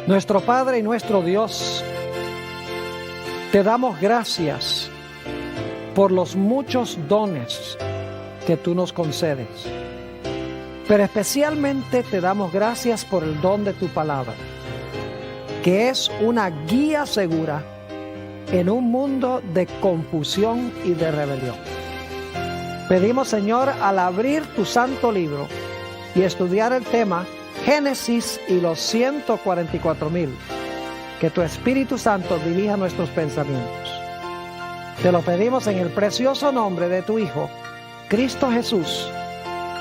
Nuestro Padre y nuestro Dios, te damos gracias por los muchos dones que tú nos concedes. Pero especialmente te damos gracias por el don de tu palabra, que es una guía segura en un mundo de confusión y de rebelión. Pedimos, Señor, al abrir tu santo libro y estudiar el tema Génesis y los 144,000, que tu Espíritu Santo dirija nuestros pensamientos. Te lo pedimos en el precioso nombre de tu Hijo, Cristo Jesús.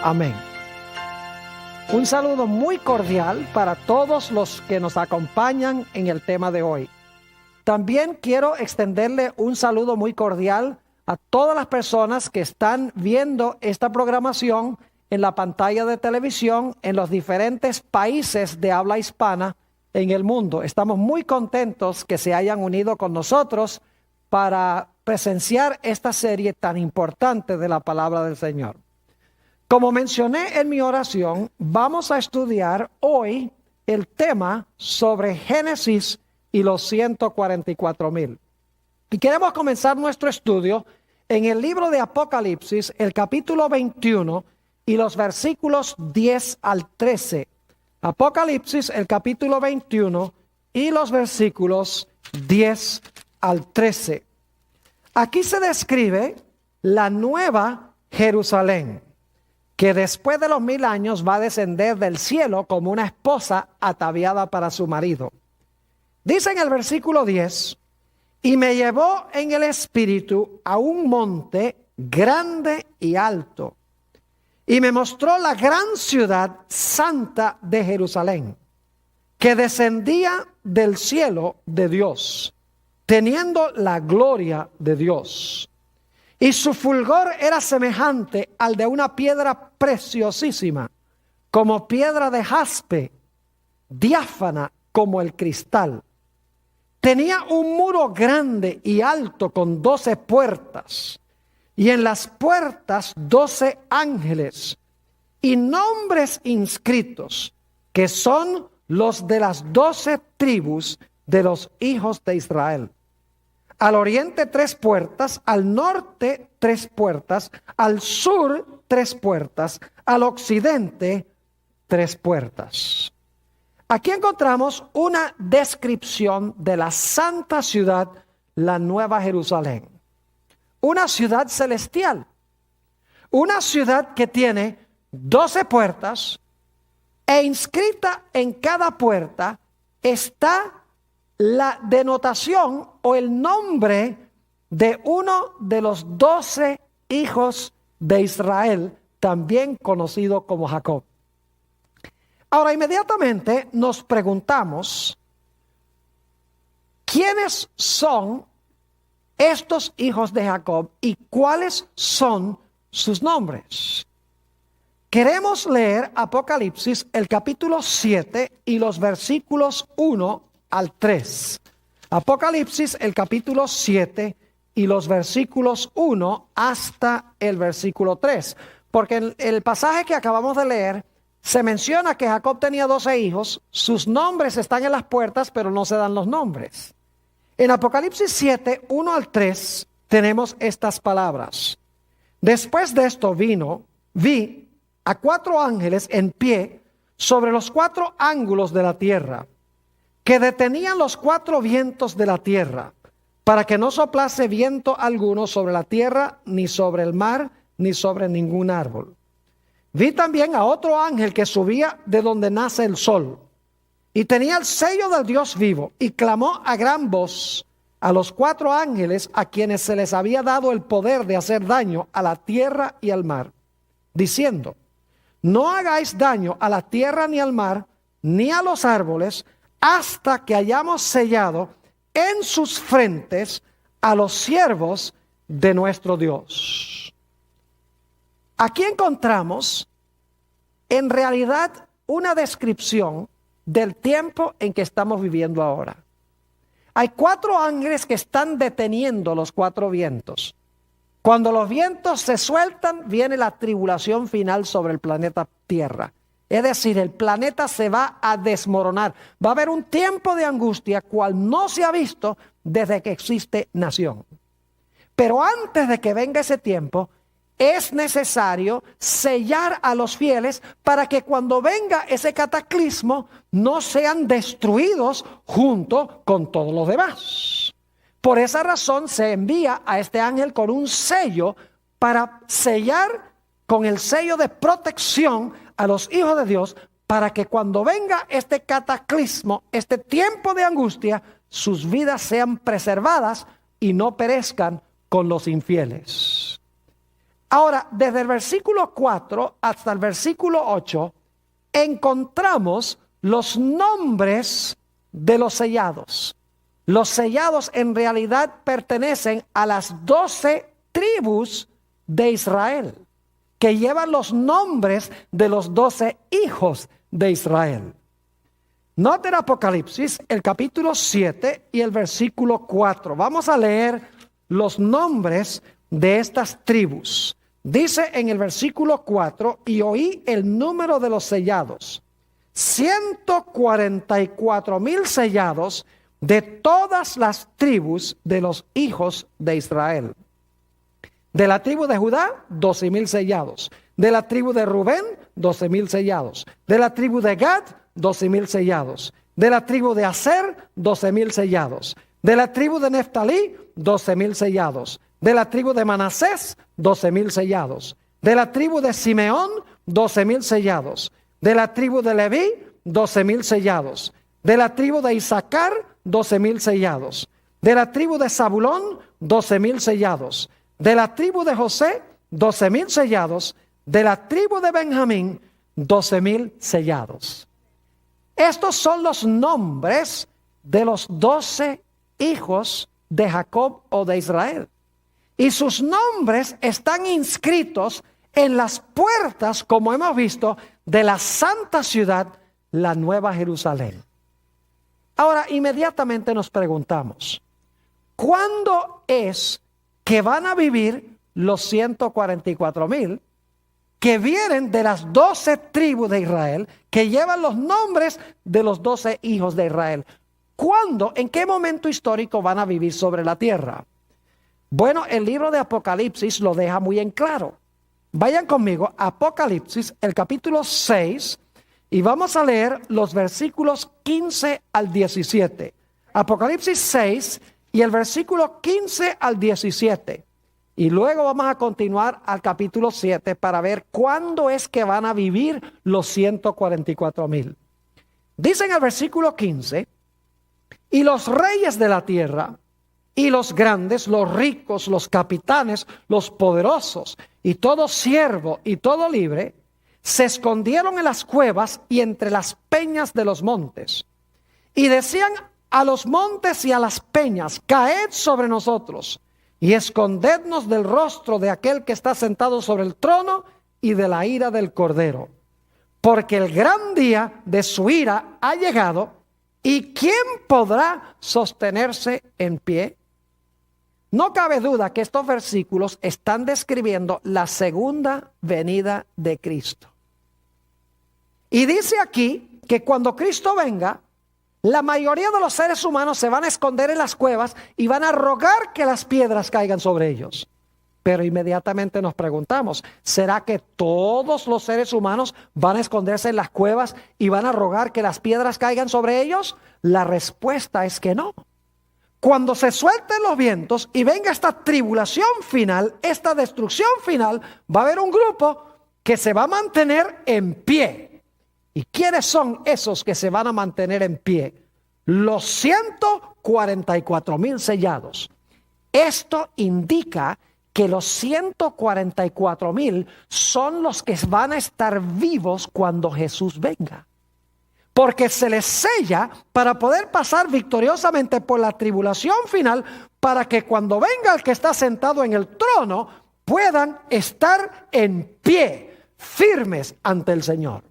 Amén. Un saludo muy cordial para todos los que nos acompañan en el tema de hoy. También quiero extenderle un saludo muy cordial a todas las personas que están viendo esta programación en la pantalla de televisión en los diferentes países de habla hispana en el mundo. Estamos muy contentos que se hayan unido con nosotros para presenciar esta serie tan importante de la palabra del Señor. Como mencioné en mi oración, vamos a estudiar hoy el tema sobre Génesis y los 144,000. Y queremos comenzar nuestro estudio en el libro de Apocalipsis, el capítulo 21 y los versículos 10 al 13. Apocalipsis, el capítulo 21 y los versículos 10 al 13. Aquí se describe la nueva Jerusalén, que después de los 1000 años va a descender del cielo como una esposa ataviada para su marido. Dice en el versículo 10, y me llevó en el espíritu a un monte grande y alto, y me mostró la gran ciudad santa de Jerusalén, que descendía del cielo de Dios, teniendo la gloria de Dios. Y su fulgor era semejante al de una piedra preciosísima, como piedra de jaspe, diáfana como el cristal. Tenía un muro grande y alto con 12 puertas, y en las puertas 12 ángeles, y nombres inscritos, que son los de las 12 tribus de los hijos de Israel. Al oriente 3 puertas, al norte 3 puertas, al sur 3 puertas, al occidente 3 puertas. Aquí encontramos una descripción de la santa ciudad, la Nueva Jerusalén. Una ciudad celestial. Una ciudad que tiene 12 puertas e inscrita en cada puerta está la denotación o el nombre de uno de los 12 hijos de Israel, también conocido como Jacob. Ahora, inmediatamente nos preguntamos, ¿quiénes son estos hijos de Jacob y cuáles son sus nombres? Queremos leer Apocalipsis, el capítulo 7 y los versículos 1 al 3. Apocalipsis, el capítulo 7 y los versículos 1 hasta el versículo 3. Porque en el pasaje que acabamos de leer se menciona que Jacob tenía 12 hijos, sus nombres están en las puertas, pero no se dan los nombres. En Apocalipsis 7, 1 al 3, tenemos estas palabras. Después de esto vi a 4 ángeles en pie sobre los 4 ángulos de la tierra, que detenían los 4 vientos de la tierra, para que no soplase viento alguno sobre la tierra, ni sobre el mar, ni sobre ningún árbol. Vi también a otro ángel que subía de donde nace el sol, y tenía el sello del Dios vivo, y clamó a gran voz a los 4 ángeles a quienes se les había dado el poder de hacer daño a la tierra y al mar, diciendo: no hagáis daño a la tierra ni al mar, ni a los árboles, hasta que hayamos sellado en sus frentes a los siervos de nuestro Dios. Aquí encontramos en realidad una descripción del tiempo en que estamos viviendo ahora. Hay 4 ángeles que están deteniendo los 4 vientos. Cuando los vientos se sueltan, viene la tribulación final sobre el planeta Tierra. Es decir, el planeta se va a desmoronar. Va a haber un tiempo de angustia cual no se ha visto desde que existe nación. Pero antes de que venga ese tiempo, es necesario sellar a los fieles para que cuando venga ese cataclismo no sean destruidos junto con todos los demás. Por esa razón se envía a este ángel con un sello para sellar con el sello de protección a los hijos de Dios, para que cuando venga este cataclismo, este tiempo de angustia, sus vidas sean preservadas y no perezcan con los infieles. Ahora, desde el versículo 4 hasta el versículo 8, encontramos los nombres de los sellados. Los sellados en realidad pertenecen a las 12 tribus de Israel, que llevan los nombres de los 12 hijos de Israel. Noten Apocalipsis, el capítulo 7 y el versículo 4. Vamos a leer los nombres de estas tribus. Dice en el versículo 4, y oí el número de los sellados, 144,000 sellados de todas las tribus de los hijos de Israel. De la tribu de Judá, 12,000 sellados. De la tribu de Rubén, 12,000 sellados. De la tribu de Gad, 12,000 sellados. De la tribu de Aser, 12,000 sellados. De la tribu de Neftalí, 12,000 sellados. De la tribu de Manasés, 12,000 sellados. De la tribu de Simeón, 12,000 sellados. De la tribu de Leví, 12,000 sellados. De la tribu de Isaacar, 12,000 sellados. De la tribu de Zabulón, 12,000 sellados. De la tribu de José, 12,000 sellados. De la tribu de Benjamín, 12,000 sellados. Estos son los nombres de los 12 hijos de Jacob o de Israel. Y sus nombres están inscritos en las puertas, como hemos visto, de la santa ciudad, la Nueva Jerusalén. Ahora, inmediatamente nos preguntamos, ¿cuándo es que van a vivir los 144,000 que vienen de las 12 tribus de Israel, que llevan los nombres de los 12 hijos de Israel? ¿Cuándo, en qué momento histórico van a vivir sobre la tierra? Bueno, el libro de Apocalipsis lo deja muy en claro. Vayan conmigo a Apocalipsis, el capítulo 6, y vamos a leer los versículos 15 al 17. Apocalipsis 6 y el versículo 15 al 17. Y luego vamos a continuar al capítulo 7 para ver cuándo es que van a vivir los 144,000. Dice en el versículo 15, y los reyes de la tierra, y los grandes, los ricos, los capitanes, los poderosos, y todo siervo y todo libre, se escondieron en las cuevas y entre las peñas de los montes. Y decían a los montes y a las peñas, caed sobre nosotros, y escondednos del rostro de aquel que está sentado sobre el trono y de la ira del Cordero. Porque el gran día de su ira ha llegado, ¿y quién podrá sostenerse en pie? No cabe duda que estos versículos están describiendo la segunda venida de Cristo. Y dice aquí que cuando Cristo venga, la mayoría de los seres humanos se van a esconder en las cuevas y van a rogar que las piedras caigan sobre ellos. Pero inmediatamente nos preguntamos, ¿será que todos los seres humanos van a esconderse en las cuevas y van a rogar que las piedras caigan sobre ellos? La respuesta es que no. Cuando se suelten los vientos y venga esta tribulación final, esta destrucción final, va a haber un grupo que se va a mantener en pie. ¿Y quiénes son esos que se van a mantener en pie? Los 144,000 sellados. Esto indica que los 144,000 son los que van a estar vivos cuando Jesús venga. Porque se les sella para poder pasar victoriosamente por la tribulación final, para que cuando venga el que está sentado en el trono, puedan estar en pie, firmes ante el Señor.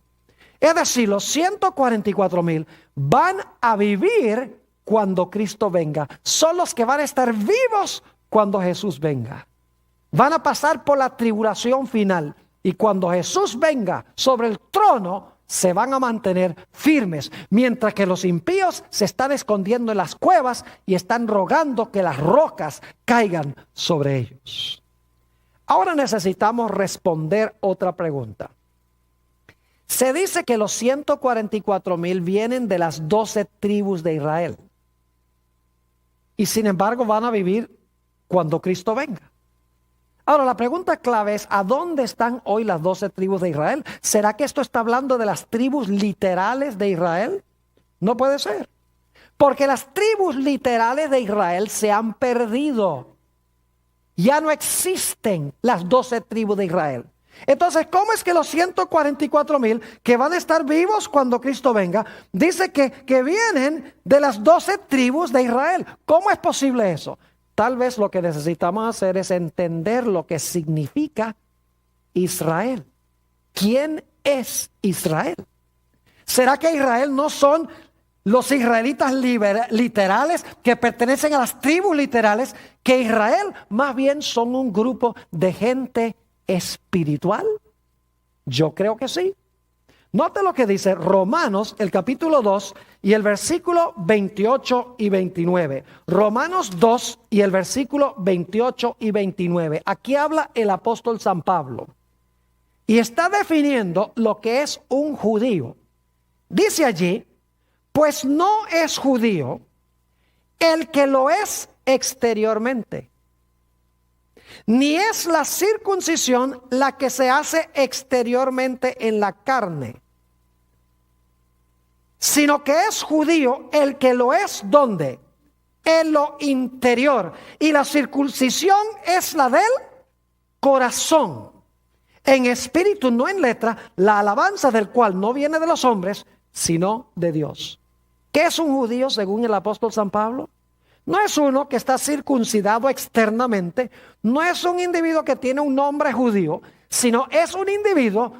Es decir, los 144,000 van a vivir cuando Cristo venga. Son los que van a estar vivos cuando Jesús venga. Van a pasar por la tribulación final. Y cuando Jesús venga sobre el trono, se van a mantener firmes, mientras que los impíos se están escondiendo en las cuevas y están rogando que las rocas caigan sobre ellos. Ahora necesitamos responder otra pregunta. Se dice que los 144,000 vienen de las 12 tribus de Israel. Y sin embargo van a vivir cuando Cristo venga. Ahora la pregunta clave es, ¿a dónde están hoy las 12 tribus de Israel? ¿Será que esto está hablando de las tribus literales de Israel? No puede ser. Porque las tribus literales de Israel se han perdido. Ya no existen las 12 tribus de Israel. Entonces, ¿cómo es que los 144,000 que van a estar vivos cuando Cristo venga, dice que vienen de las 12 tribus de Israel? ¿Cómo es posible eso? Tal vez lo que necesitamos hacer es entender lo que significa Israel. ¿Quién es Israel? ¿Será que Israel no son los israelitas literales que pertenecen a las tribus literales? Que Israel más bien son un grupo de gente espiritual. Yo creo que sí. Note lo que dice Romanos, el capítulo 2 y el versículo 28 y 29. Romanos 2 y el versículo 28 y 29. Aquí habla el apóstol San Pablo y está definiendo lo que es un judío. Dice allí, pues no es judío el que lo es exteriormente, ni es la circuncisión la que se hace exteriormente en la carne, sino que es judío el que lo es ¿dónde? En lo interior. Y la circuncisión es la del corazón, en espíritu, no en letra, la alabanza del cual no viene de los hombres, sino de Dios. ¿Qué es un judío según el apóstol San Pablo? No es uno que está circuncidado externamente, no es un individuo que tiene un nombre judío, sino es un individuo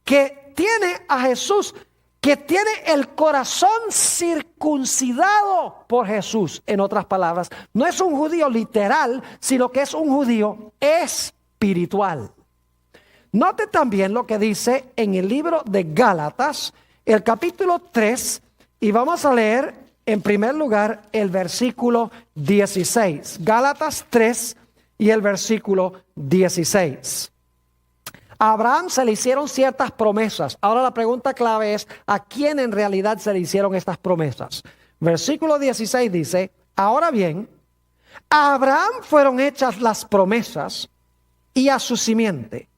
que tiene a Jesús, que tiene el corazón circuncidado por Jesús. En otras palabras, no es un judío literal, sino que es un judío espiritual. Note también lo que dice en el libro de Gálatas, el capítulo 3, y vamos a leer en primer lugar el versículo 16. Gálatas 3 y el versículo 16. A Abraham se le hicieron ciertas promesas. Ahora la pregunta clave es, ¿a quién en realidad se le hicieron estas promesas? Versículo 16 dice, ahora bien, a Abraham fueron hechas las promesas y a su simiente.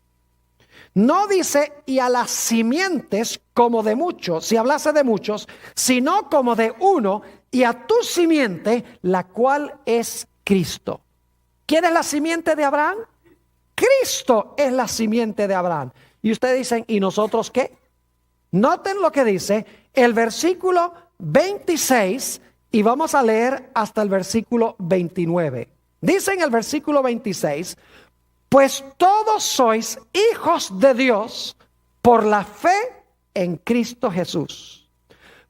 No dice y a las simientes como de muchos, si hablase de muchos, sino como de uno, y a tu simiente, la cual es Cristo. ¿Quién es la simiente de Abraham? Cristo es la simiente de Abraham. Y ustedes dicen, ¿y nosotros qué? Noten lo que dice el versículo 26 y vamos a leer hasta el versículo 29. Dice en el versículo 26, pues todos sois hijos de Dios por la fe en Cristo Jesús.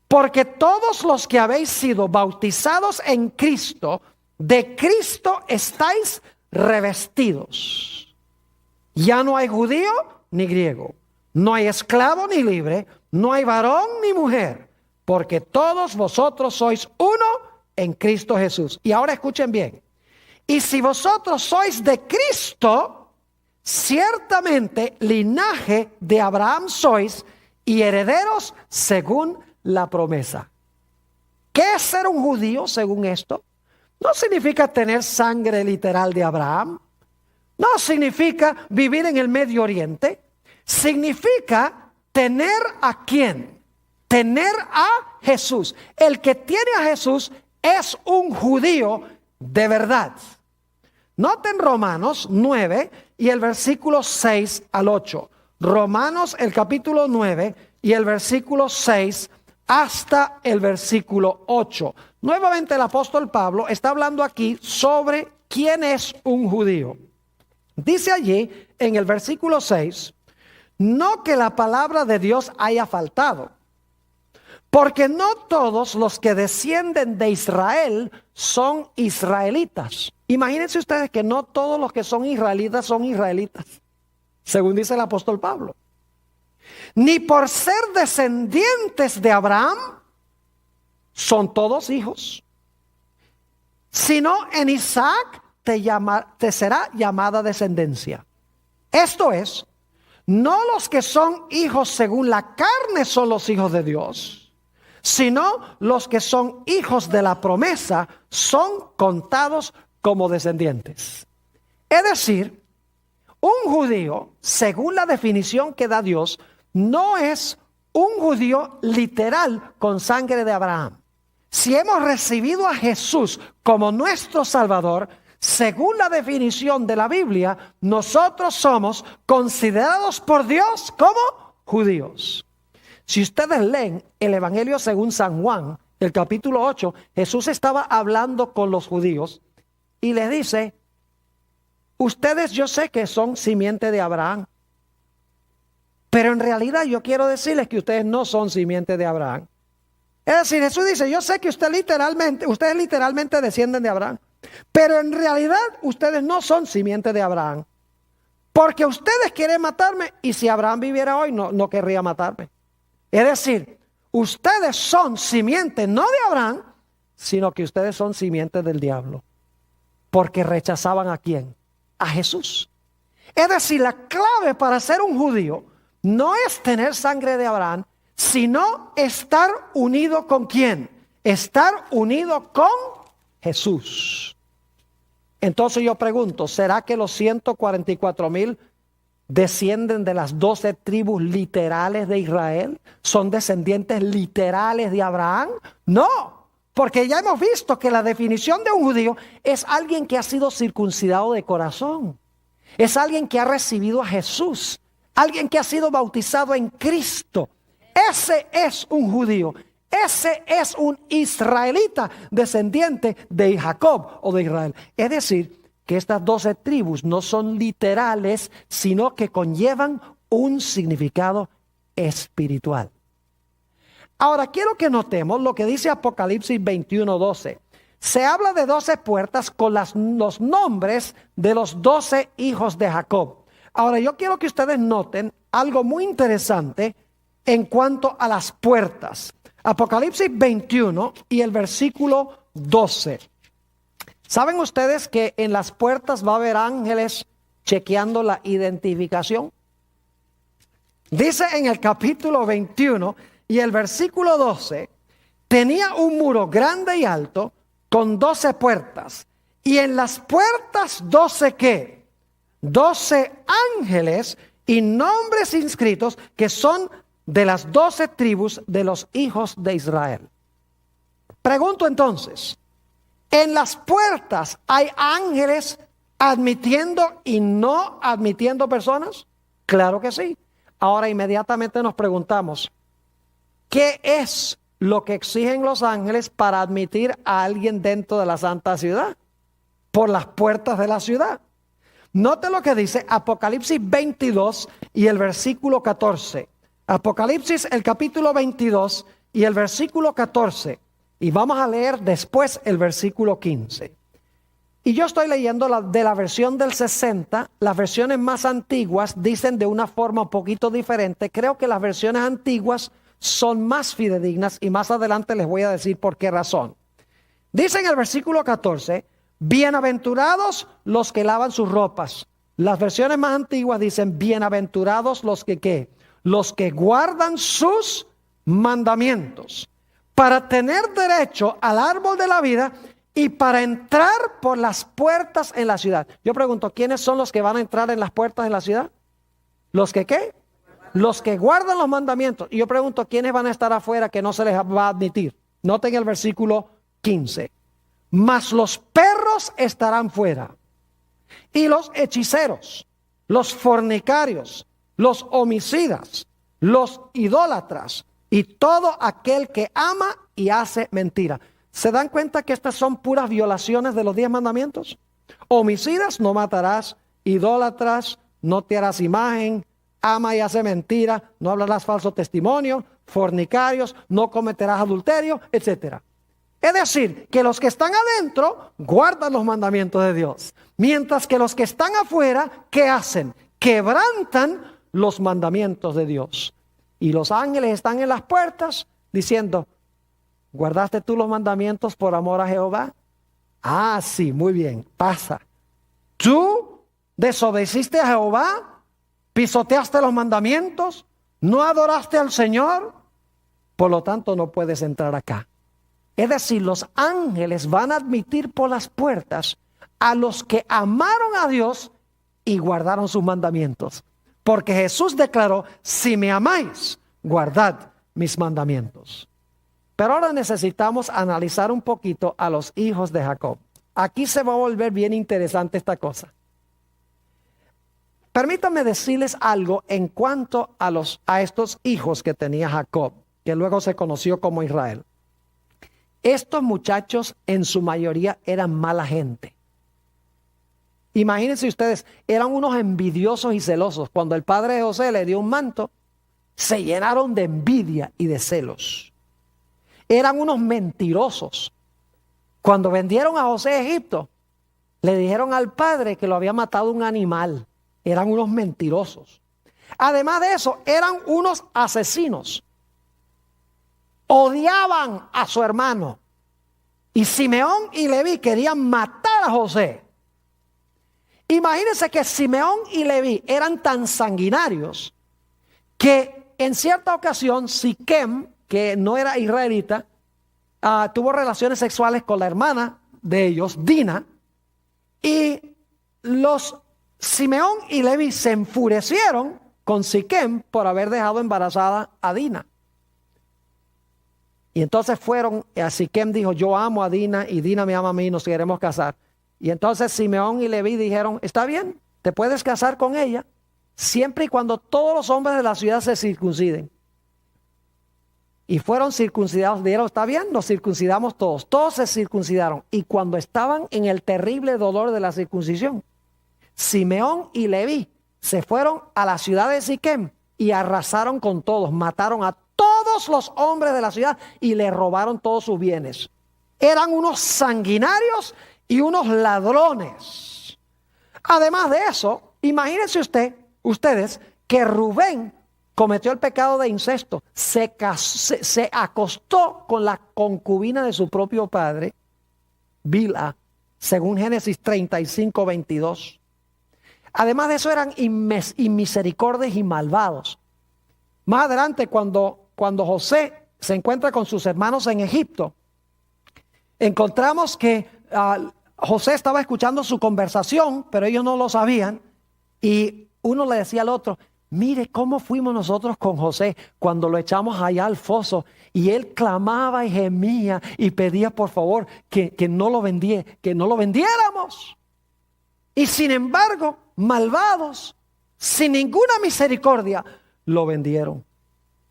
Porque todos los que habéis sido bautizados en Cristo, de Cristo estáis revestidos. Ya no hay judío ni griego, no hay esclavo ni libre, no hay varón ni mujer, porque todos vosotros sois uno en Cristo Jesús. Y ahora escuchen bien. Y si vosotros sois de Cristo, ciertamente linaje de Abraham sois y herederos según la promesa. ¿Qué es ser un judío según esto? No significa tener sangre literal de Abraham. No significa vivir en el Medio Oriente. Significa tener ¿a quién? Tener a Jesús. El que tiene a Jesús es un judío de verdad. Noten Romanos 9 y el versículo 6 al 8. Romanos el capítulo 9 y el versículo 6 hasta el versículo 8. Nuevamente el apóstol Pablo está hablando aquí sobre quién es un judío. Dice allí en el versículo 6, no que la palabra de Dios haya faltado, porque no todos los que descienden de Israel son israelitas. Imagínense ustedes que no todos los que son israelitas, según dice el apóstol Pablo. ni por ser descendientes de Abraham, son todos hijos, sino en Isaac te será llamada descendencia. Esto es, no los que son hijos según la carne son los hijos de Dios, sino los que son hijos de la promesa son contados como descendientes. Es decir, un judío, según la definición que da Dios, no es un judío literal con sangre de Abraham. Si hemos recibido a Jesús como nuestro Salvador, según la definición de la Biblia, nosotros somos considerados por Dios como judíos. Si ustedes leen el Evangelio según San Juan, el capítulo 8, Jesús estaba hablando con los judíos y les dice: ustedes yo sé que son simiente de Abraham, pero en realidad yo quiero decirles que ustedes no son simiente de Abraham. Es decir, Jesús dice: yo sé que ustedes literalmente descienden de Abraham, pero en realidad ustedes no son simiente de Abraham, porque ustedes quieren matarme, y si Abraham viviera hoy no querría matarme. Es decir, ustedes son simiente no de Abraham, sino que ustedes son simiente del diablo, porque rechazaban ¿a quién? A Jesús. Es decir, la clave para ser un judío no es tener sangre de Abraham, sino estar unido ¿con quién? Estar unido con Jesús. Entonces yo pregunto, ¿será que los 144,000 descienden de las 12 tribus literales de Israel? ¿Son descendientes literales de Abraham? No, porque ya hemos visto que la definición de un judío es alguien que ha sido circuncidado de corazón. Es alguien que ha recibido a Jesús, alguien que ha sido bautizado en Cristo. Ese es un judío. Ese es un israelita descendiente de Jacob o de Israel. Es decir, que estas 12 tribus no son literales, sino que conllevan un significado espiritual. Ahora, quiero que notemos lo que dice Apocalipsis 21:12. Se habla de 12 puertas con los nombres de los 12 hijos de Jacob. Ahora, yo quiero que ustedes noten algo muy interesante en cuanto a las puertas. Apocalipsis 21 y el versículo 12. ¿Saben ustedes que en las puertas va a haber ángeles chequeando la identificación? Dice en el capítulo 21 y el versículo 12: tenía un muro grande y alto con 12 puertas, y en las puertas 12 ¿qué? 12 ángeles y nombres inscritos que son de las 12 tribus de los hijos de Israel. Pregunto entonces, ¿en las puertas hay ángeles admitiendo y no admitiendo personas? Claro que sí. Ahora inmediatamente nos preguntamos, ¿qué es lo que exigen los ángeles para admitir a alguien dentro de la santa ciudad? Por las puertas de la ciudad. Note lo que dice Apocalipsis 22 y el versículo 14. Apocalipsis, el capítulo 22 y el versículo 14. Y vamos a leer después el versículo 15. Y yo estoy leyendo de la versión del 60. Las versiones más antiguas dicen de una forma un poquito diferente. Creo que las versiones antiguas son más fidedignas y más adelante les voy a decir por qué razón. Dice en el versículo 14: bienaventurados los que lavan sus ropas. Las versiones más antiguas dicen: bienaventurados los que ¿qué? Los que guardan sus mandamientos, para tener derecho al árbol de la vida y para entrar por las puertas en la ciudad. Yo pregunto, ¿quiénes son los que van a entrar en las puertas en la ciudad? ¿Los que qué? Los que guardan los mandamientos. Y yo pregunto, ¿quiénes van a estar afuera que no se les va a admitir? Noten el versículo 15. Mas los perros estarán fuera, y los hechiceros, los fornicarios, los homicidas, los idólatras y todo aquel que ama y hace mentira. ¿Se dan cuenta que estas son puras violaciones de los 10 mandamientos? Homicidas: no matarás. Idólatras: no te harás imagen. Ama y hace mentira: no hablarás falso testimonio. Fornicarios: no cometerás adulterio, etc. Es decir, que los que están adentro guardan los mandamientos de Dios, mientras que los que están afuera, ¿qué hacen? Quebrantan los mandamientos de Dios. Y los ángeles están en las puertas diciendo, ¿guardaste tú los mandamientos por amor a Jehová? Ah, sí, muy bien, pasa. ¿Tú desobedeciste a Jehová? ¿Pisoteaste los mandamientos? ¿No adoraste al Señor? Por lo tanto, no puedes entrar acá. Es decir, los ángeles van a admitir por las puertas a los que amaron a Dios y guardaron sus mandamientos. Porque Jesús declaró, si me amáis, guardad mis mandamientos. Pero ahora necesitamos analizar un poquito a los hijos de Jacob. Aquí se va a volver bien interesante esta cosa. Permítanme decirles algo en cuanto a estos hijos que tenía Jacob, que luego se conoció como Israel. Estos muchachos en su mayoría eran mala gente. Imagínense ustedes, eran unos envidiosos y celosos. Cuando el padre de José le dio un manto, se llenaron de envidia y de celos. Eran unos mentirosos. Cuando vendieron a José a Egipto, le dijeron al padre que lo había matado un animal. Eran unos mentirosos. Además de eso, eran unos asesinos. Odiaban a su hermano. Y Simeón y Leví querían matar a José. Imagínense que Simeón y Leví eran tan sanguinarios que en cierta ocasión Siquem, que no era israelita, tuvo relaciones sexuales con la hermana de ellos, Dina, y los Simeón y Leví se enfurecieron con Siquem por haber dejado embarazada a Dina. Y entonces fueron, a Siquem dijo, yo amo a Dina y Dina me ama a mí, nos queremos casar. Y entonces Simeón y Leví dijeron, está bien, te puedes casar con ella, siempre y cuando todos los hombres de la ciudad se circunciden. Y fueron circuncidados, dijeron, está bien, nos circuncidamos todos. Todos se circuncidaron. Y cuando estaban en el terrible dolor de la circuncisión, Simeón y Leví se fueron a la ciudad de Siquem y arrasaron con todos, mataron a todos los hombres de la ciudad y le robaron todos sus bienes. Eran unos sanguinarios y unos ladrones. Además de eso, imagínense ustedes que Rubén cometió el pecado de incesto. Se acostó con la concubina de su propio padre, Bilha, según Génesis 35, 22. Además de eso, eran inmisericordios y malvados. Más adelante, cuando José se encuentra con sus hermanos en Egipto, encontramos que José estaba escuchando su conversación, pero ellos no lo sabían. Y uno le decía al otro, mire cómo fuimos nosotros con José cuando lo echamos allá al foso. Y él clamaba y gemía y pedía por favor que no lo vendiéramos. Y sin embargo, malvados, sin ninguna misericordia, lo vendieron.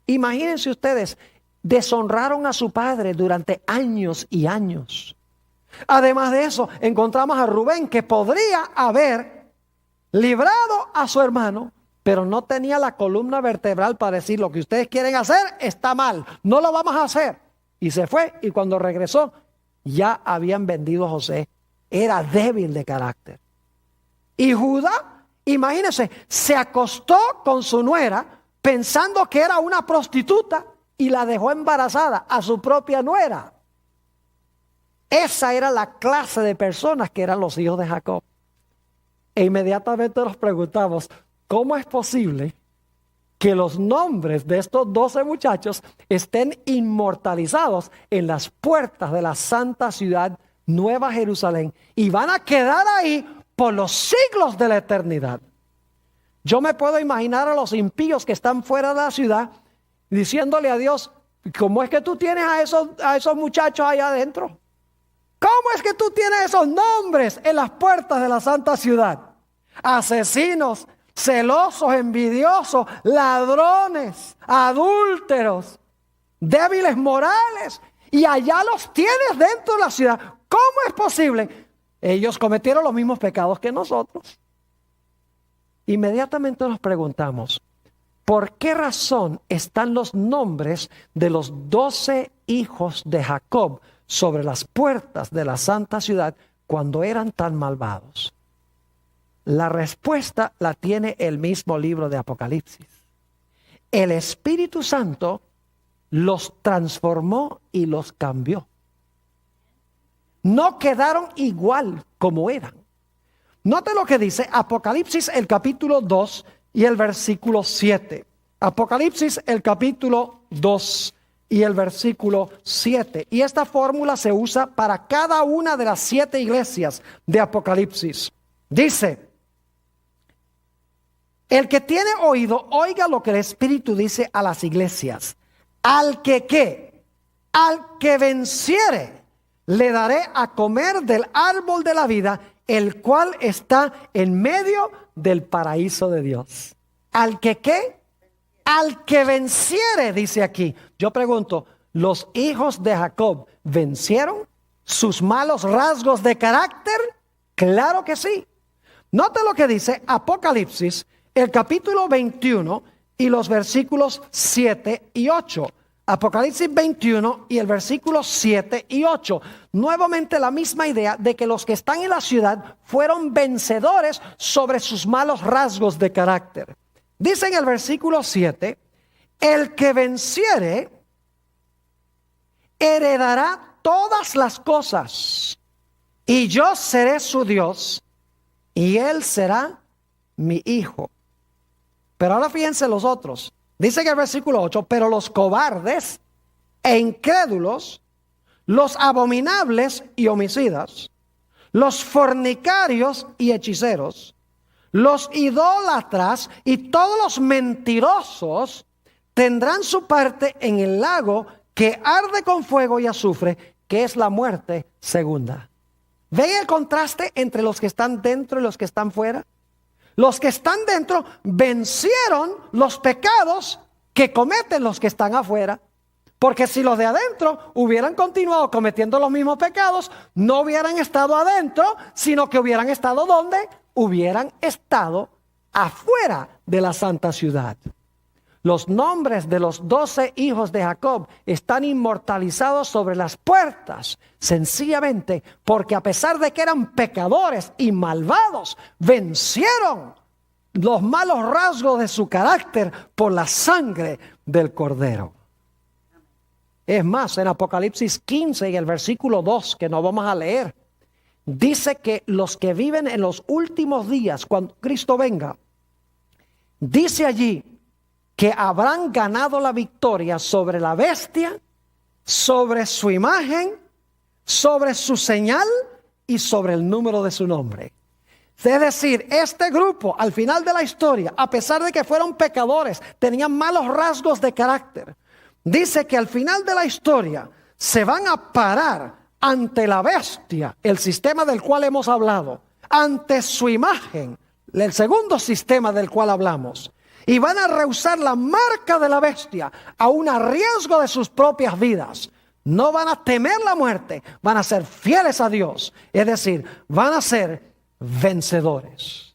Imagínense ustedes, deshonraron a su padre durante años y años. Además de eso, encontramos a Rubén, que podría haber librado a su hermano, pero no tenía la columna vertebral para decir, lo que ustedes quieren hacer está mal, no lo vamos a hacer. Y se fue, y cuando regresó, ya habían vendido a José. Era débil de carácter. Y Judá, imagínense, se acostó con su nuera pensando que era una prostituta y la dejó embarazada a su propia nuera. Esa era la clase de personas que eran los hijos de Jacob. E inmediatamente nos preguntamos, ¿cómo es posible que los nombres de estos 12 muchachos estén inmortalizados en las puertas de la santa ciudad Nueva Jerusalén y van a quedar ahí por los siglos de la eternidad? Yo me puedo imaginar a los impíos que están fuera de la ciudad diciéndole a Dios, ¿cómo es que tú tienes a esos muchachos allá adentro? ¿Cómo es que tú tienes esos nombres en las puertas de la santa ciudad? Asesinos, celosos, envidiosos, ladrones, adúlteros, débiles morales. Y allá los tienes dentro de la ciudad. ¿Cómo es posible? Ellos cometieron los mismos pecados que nosotros. Inmediatamente nos preguntamos, ¿por qué razón están los nombres de los 12 hijos de Jacob sobre las puertas de la santa ciudad cuando eran tan malvados? La respuesta la tiene el mismo libro de Apocalipsis. El Espíritu Santo los transformó y los cambió. No quedaron igual como eran. Note lo que dice Apocalipsis el capítulo 2 y el versículo 7. Apocalipsis el capítulo 2 y el versículo 7. Y esta fórmula se usa para cada una de las 7 iglesias de Apocalipsis. Dice: el que tiene oído, oiga lo que el Espíritu dice a las iglesias. Al que ¿qué? Al que venciere, le daré a comer del árbol de la vida, el cual está en medio del paraíso de Dios. ¿Al que qué? Al que venciere, dice aquí. Yo pregunto, ¿los hijos de Jacob vencieron sus malos rasgos de carácter? Claro que sí. Note lo que dice Apocalipsis, el capítulo 21 y los versículos 7 y 8. Apocalipsis 21 y el versículo 7 y 8. Nuevamente la misma idea de que los que están en la ciudad fueron vencedores sobre sus malos rasgos de carácter. Dice en el versículo 7, el que venciere heredará todas las cosas, y yo seré su Dios, y él será mi hijo. Pero ahora fíjense los otros. Dice en el versículo 8, pero los cobardes e incrédulos, los abominables y homicidas, los fornicarios y hechiceros, los idólatras y todos los mentirosos tendrán su parte en el lago que arde con fuego y azufre, que es la muerte segunda. ¿Ven el contraste entre los que están dentro y los que están fuera? Los que están dentro vencieron los pecados que cometen los que están afuera. Porque si los de adentro hubieran continuado cometiendo los mismos pecados, no hubieran estado adentro, sino que hubieran estado ¿dónde? Hubieran estado afuera de la santa ciudad. Los nombres de los 12 hijos de Jacob están inmortalizados sobre las puertas, sencillamente porque a pesar de que eran pecadores y malvados, vencieron los malos rasgos de su carácter por la sangre del Cordero. Es más, en Apocalipsis 15 y el versículo 2, que no vamos a leer, dice que los que viven en los últimos días, cuando Cristo venga, dice allí que habrán ganado la victoria sobre la bestia, sobre su imagen, sobre su señal y sobre el número de su nombre. Es decir, este grupo al final de la historia, a pesar de que fueron pecadores, tenían malos rasgos de carácter, dice que al final de la historia se van a parar ante la bestia, el sistema del cual hemos hablado, ante su imagen, el segundo sistema del cual hablamos. Y van a rehusar la marca de la bestia, aun a riesgo de sus propias vidas. No van a temer la muerte, van a ser fieles a Dios. Es decir, van a ser vencedores.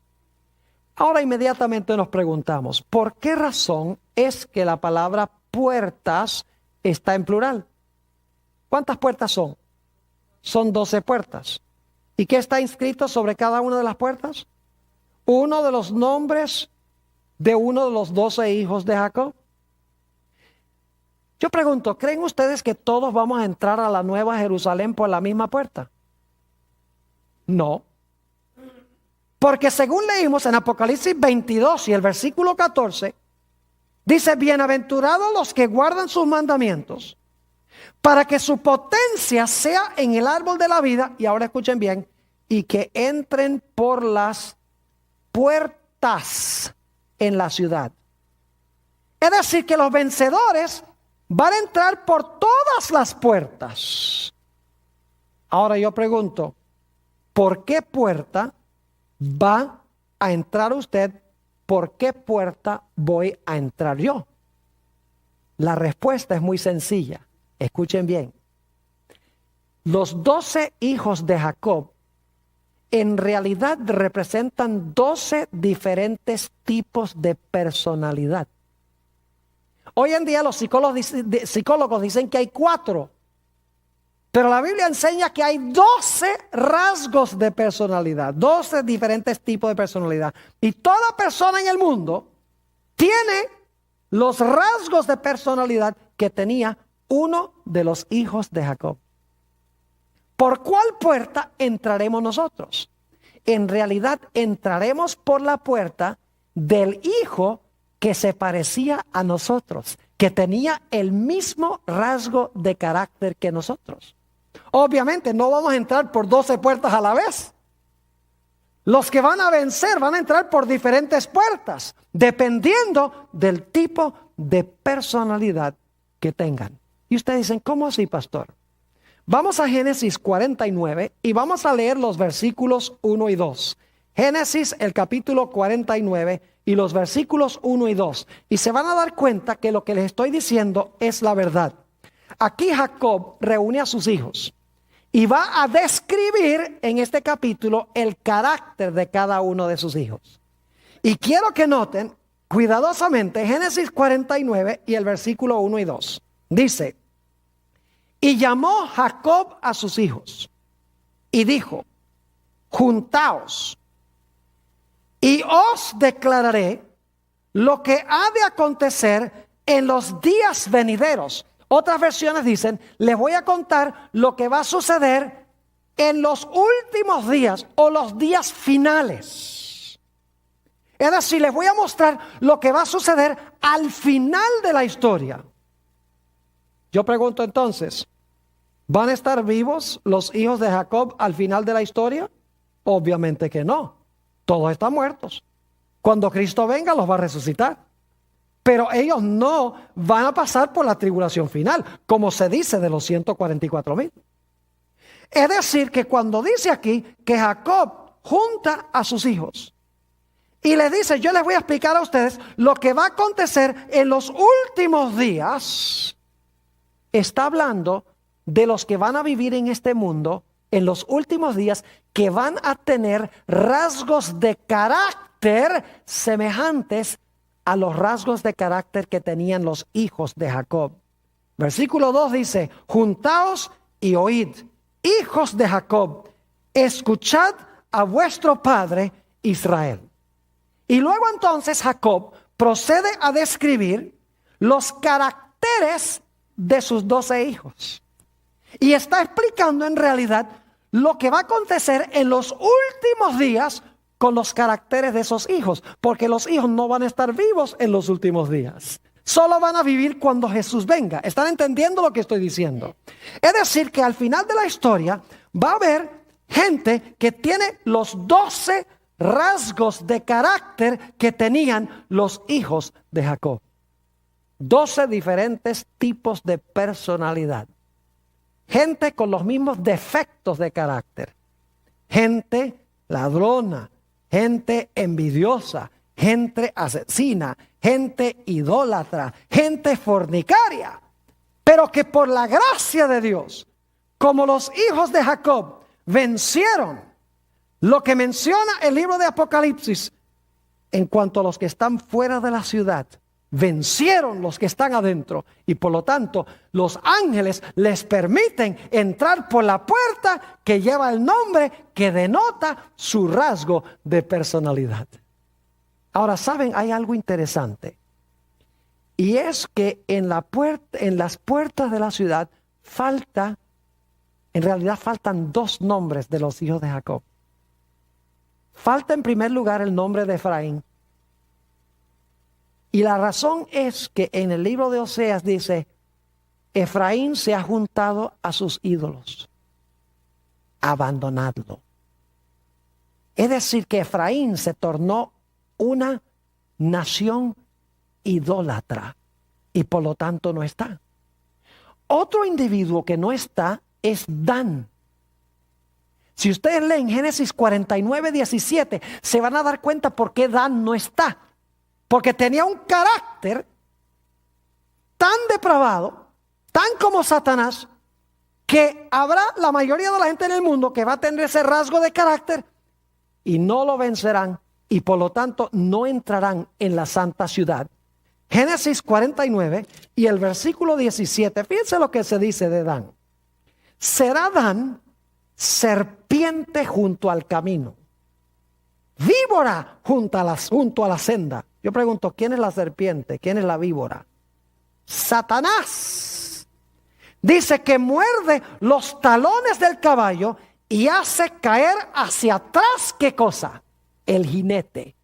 Ahora inmediatamente nos preguntamos, ¿por qué razón es que la palabra puertas está en plural? ¿Cuántas puertas son? Son 12 puertas. ¿Y qué está inscrito sobre cada una de las puertas? Uno de los nombres de uno de los 12 hijos de Jacob. Yo pregunto, ¿creen ustedes que todos vamos a entrar a la Nueva Jerusalén por la misma puerta? No. Porque según leímos en Apocalipsis 22 y el versículo 14, dice, bienaventurados los que guardan sus mandamientos, para que su potencia sea en el árbol de la vida, y ahora escuchen bien, y que entren por las puertas en la ciudad. Es decir, que los vencedores van a entrar por todas las puertas. Ahora yo pregunto, ¿por qué puerta va a entrar usted? ¿Por qué puerta voy a entrar yo? La respuesta es muy sencilla. Escuchen bien. Los 12 hijos de Jacob en realidad representan 12 diferentes tipos de personalidad. Hoy en día los psicólogos dicen que hay 4. Pero la Biblia enseña que hay 12 rasgos de personalidad, 12 diferentes tipos de personalidad. Y toda persona en el mundo tiene los rasgos de personalidad que tenía uno de los hijos de Jacob. ¿Por cuál puerta entraremos nosotros? En realidad entraremos por la puerta del hijo que se parecía a nosotros, que tenía el mismo rasgo de carácter que nosotros. Obviamente no vamos a entrar por 12 puertas a la vez. Los que van a vencer van a entrar por diferentes puertas, dependiendo del tipo de personalidad que tengan. Y ustedes dicen, ¿cómo así, pastor? Vamos a Génesis 49 y vamos a leer los versículos 1 y 2. Génesis, el capítulo 49 y los versículos 1 y 2. Y se van a dar cuenta que lo que les estoy diciendo es la verdad. Aquí Jacob reúne a sus hijos y va a describir en este capítulo el carácter de cada uno de sus hijos. Y quiero que noten cuidadosamente Génesis 49 y el versículo 1 y 2. Dice, y llamó Jacob a sus hijos y dijo, juntaos y os declararé lo que ha de acontecer en los días venideros. Otras versiones dicen, les voy a contar lo que va a suceder en los últimos días o los días finales. Es decir, les voy a mostrar lo que va a suceder al final de la historia. Yo pregunto entonces, ¿van a estar vivos los hijos de Jacob al final de la historia? Obviamente que no. Todos están muertos. Cuando Cristo venga los va a resucitar. Pero ellos no van a pasar por la tribulación final, como se dice de los 144,000. Es decir, que cuando dice aquí que Jacob junta a sus hijos y les dice, yo les voy a explicar a ustedes lo que va a acontecer en los últimos días, está hablando de los que van a vivir en este mundo en los últimos días, que van a tener rasgos de carácter semejantes a los rasgos de carácter que tenían los hijos de Jacob. Versículo 2 dice, juntaos y oíd, hijos de Jacob, escuchad a vuestro padre Israel. Y luego entonces Jacob procede a describir los caracteres de sus 12 hijos. Y está explicando en realidad lo que va a acontecer en los últimos días con los caracteres de esos hijos, porque los hijos no van a estar vivos en los últimos días. Solo van a vivir cuando Jesús venga. ¿Están entendiendo lo que estoy diciendo? Es decir, que al final de la historia va a haber gente que tiene los 12 rasgos de carácter que tenían los hijos de Jacob. 12 diferentes tipos de personalidad. Gente con los mismos defectos de carácter. Gente ladrona, gente envidiosa, gente asesina, gente idólatra, gente fornicaria. Pero que por la gracia de Dios, como los hijos de Jacob vencieron lo que menciona el libro de Apocalipsis en cuanto a los que están fuera de la ciudad, vencieron los que están adentro y por lo tanto los ángeles les permiten entrar por la puerta que lleva el nombre que denota su rasgo de personalidad. Ahora, ¿saben? Hay algo interesante y es que en las puertas de la ciudad en realidad faltan 2 nombres de los hijos de Jacob. Falta en primer lugar el nombre de Efraín. Y la razón es que en el libro de Oseas dice, Efraín se ha juntado a sus ídolos, abandonadlo. Es decir, que Efraín se tornó una nación idólatra y por lo tanto no está. Otro individuo que no está es Dan. Si ustedes leen Génesis 49, 17, se van a dar cuenta por qué Dan no está. Porque tenía un carácter tan depravado, tan como Satanás, que habrá la mayoría de la gente en el mundo que va a tener ese rasgo de carácter y no lo vencerán y por lo tanto no entrarán en la santa ciudad. Génesis 49 y el versículo 17, fíjense lo que se dice de Dan. será Dan serpiente junto al camino, víbora junto a la senda. Yo pregunto, ¿quién es la serpiente? ¿Quién es la víbora? Satanás. Dice que muerde los talones del caballo y hace caer hacia atrás, ¿qué cosa? El jinete.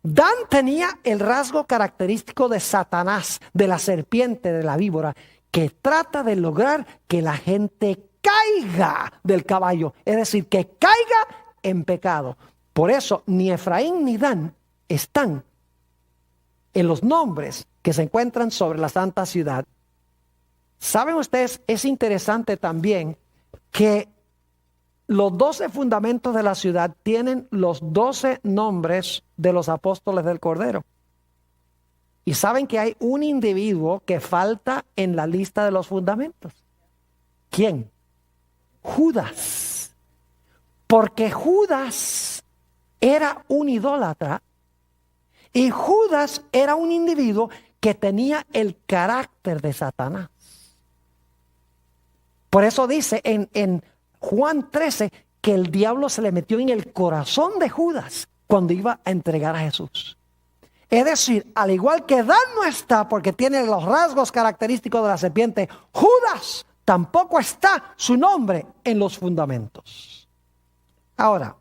Dan tenía el rasgo característico de Satanás, de la serpiente, de la víbora, que trata de lograr que la gente caiga del caballo, es decir, que caiga en pecado. Por eso ni Efraín ni Dan están en los nombres que se encuentran sobre la santa ciudad. ¿Saben ustedes? Es interesante también que los 12 fundamentos de la ciudad tienen los 12 nombres de los apóstoles del Cordero. Y saben que hay un individuo que falta en la lista de los fundamentos. ¿Quién? Judas. Porque Judas era un idólatra y Judas era un individuo que tenía el carácter de Satanás. Por eso dice en Juan 13 que el diablo se le metió en el corazón de Judas cuando iba a entregar a Jesús. Es decir, al igual que Dan no está porque tiene los rasgos característicos de la serpiente, Judas tampoco está su nombre en los fundamentos. Ahora,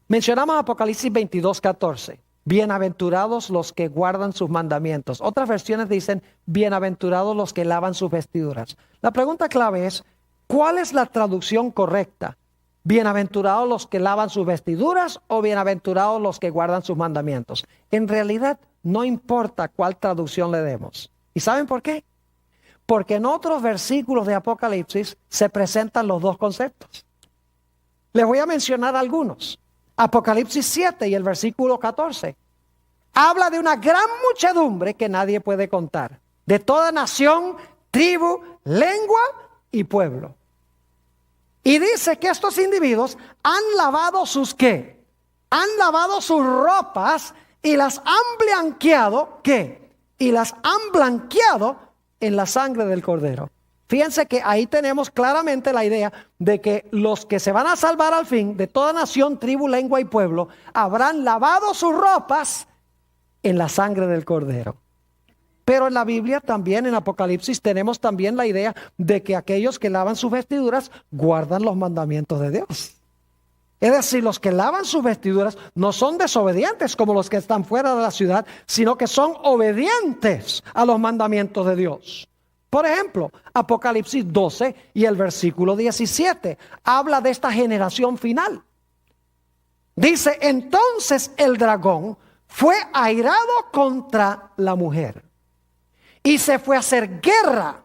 mencionamos Apocalipsis 22:14. Bienaventurados los que guardan sus mandamientos. Otras versiones dicen, bienaventurados los que lavan sus vestiduras. La pregunta clave es, ¿cuál es la traducción correcta? ¿Bienaventurados los que lavan sus vestiduras o bienaventurados los que guardan sus mandamientos? En realidad, no importa cuál traducción le demos. ¿Y saben por qué? Porque en otros versículos de Apocalipsis se presentan los dos conceptos. Les voy a mencionar algunos. Apocalipsis 7 y el versículo 14. Habla de una gran muchedumbre que nadie puede contar. De toda nación, tribu, lengua y pueblo. Y dice que estos individuos han lavado sus ¿qué? Han lavado sus ropas y las han blanqueado ¿qué? Y las han blanqueado en la sangre del Cordero. Fíjense que ahí tenemos claramente la idea de que los que se van a salvar al fin, de toda nación, tribu, lengua y pueblo, habrán lavado sus ropas en la sangre del Cordero. Pero en la Biblia también, en Apocalipsis, tenemos también la idea de que aquellos que lavan sus vestiduras guardan los mandamientos de Dios. Es decir, los que lavan sus vestiduras no son desobedientes como los que están fuera de la ciudad, sino que son obedientes a los mandamientos de Dios. Por ejemplo, Apocalipsis 12 y el versículo 17 habla de esta generación final. Dice, entonces el dragón fue airado contra la mujer y se fue a hacer guerra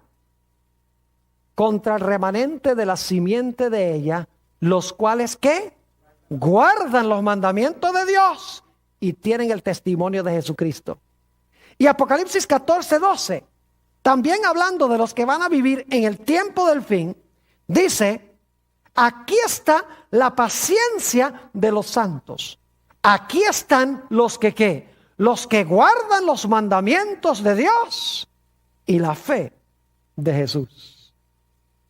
contra el remanente de la simiente de ella, los cuales ¿qué? Guardan los mandamientos de Dios y tienen el testimonio de Jesucristo. Y Apocalipsis 14:12, también hablando de los que van a vivir en el tiempo del fin, dice, aquí está la paciencia de los santos. Aquí están los que ¿qué? Los que guardan los mandamientos de Dios y la fe de Jesús.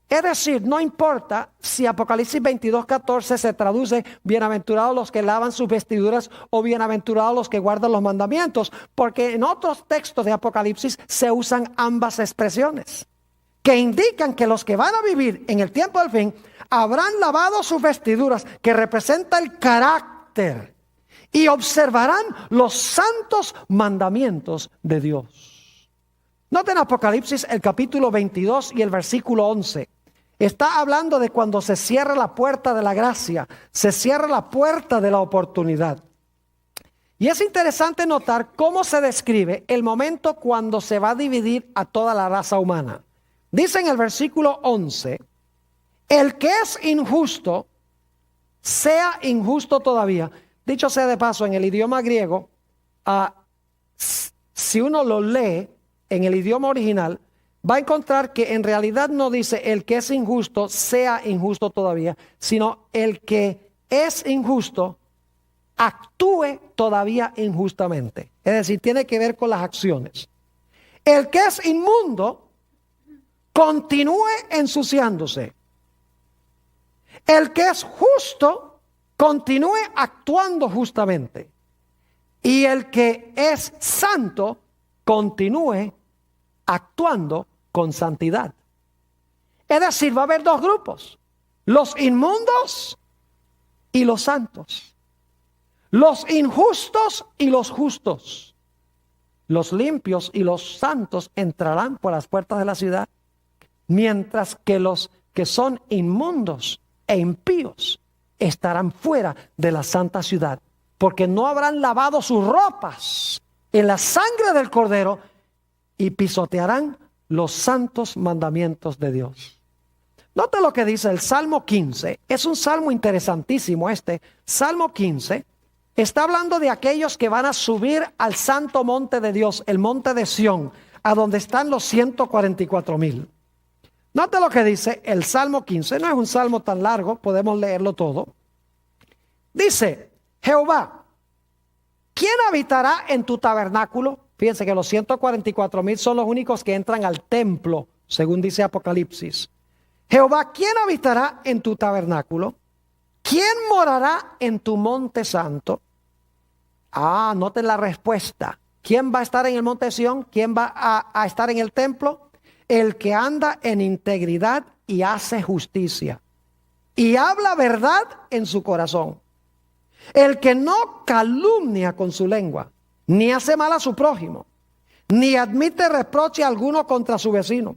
Es decir, no importa si Apocalipsis 22:14 se traduce bienaventurados los que lavan sus vestiduras o bienaventurados los que guardan los mandamientos, porque en otros textos de Apocalipsis se usan ambas expresiones, que indican que los que van a vivir en el tiempo del fin habrán lavado sus vestiduras, que representa el carácter, y observarán los santos mandamientos de Dios. Noten Apocalipsis el capítulo 22 y el versículo 11. Está hablando de cuando se cierra la puerta de la gracia, se cierra la puerta de la oportunidad. Y es interesante notar cómo se describe el momento cuando se va a dividir a toda la raza humana. Dice en el versículo 11, el que es injusto, sea injusto todavía. Dicho sea de paso, en el idioma griego, si uno lo lee en el idioma original, va a encontrar que en realidad no dice el que es injusto sea injusto todavía, sino el que es injusto actúe todavía injustamente. Es decir, tiene que ver con las acciones. El que es inmundo continúe ensuciándose. El que es justo, continúe actuando justamente. Y el que es santo, continúe actuando con santidad. Es decir, va a haber dos grupos: los inmundos y los santos, los injustos y los justos. Los limpios y los santos entrarán por las puertas de la ciudad, mientras que los que son inmundos e impíos estarán fuera de la santa ciudad, porque no habrán lavado sus ropas en la sangre del Cordero y pisotearán los santos mandamientos de Dios. Note lo que dice el Salmo 15. Es un salmo interesantísimo este. Salmo 15 está hablando de aquellos que van a subir al santo monte de Dios, el monte de Sión, a donde están los 144,000. Note lo que dice el Salmo 15. No es un salmo tan largo, podemos leerlo todo. Dice: Jehová, ¿quién habitará en tu tabernáculo? Fíjense que los 144,000 son los únicos que entran al templo, según dice Apocalipsis. Jehová, ¿quién habitará en tu tabernáculo? ¿Quién morará en tu monte santo? Noten la respuesta. ¿Quién va a estar en el monte de Sión? ¿Quién va a estar en el templo? El que anda en integridad y hace justicia, y habla verdad en su corazón. El que no calumnia con su lengua, ni hace mal a su prójimo, ni admite reproche alguno contra su vecino.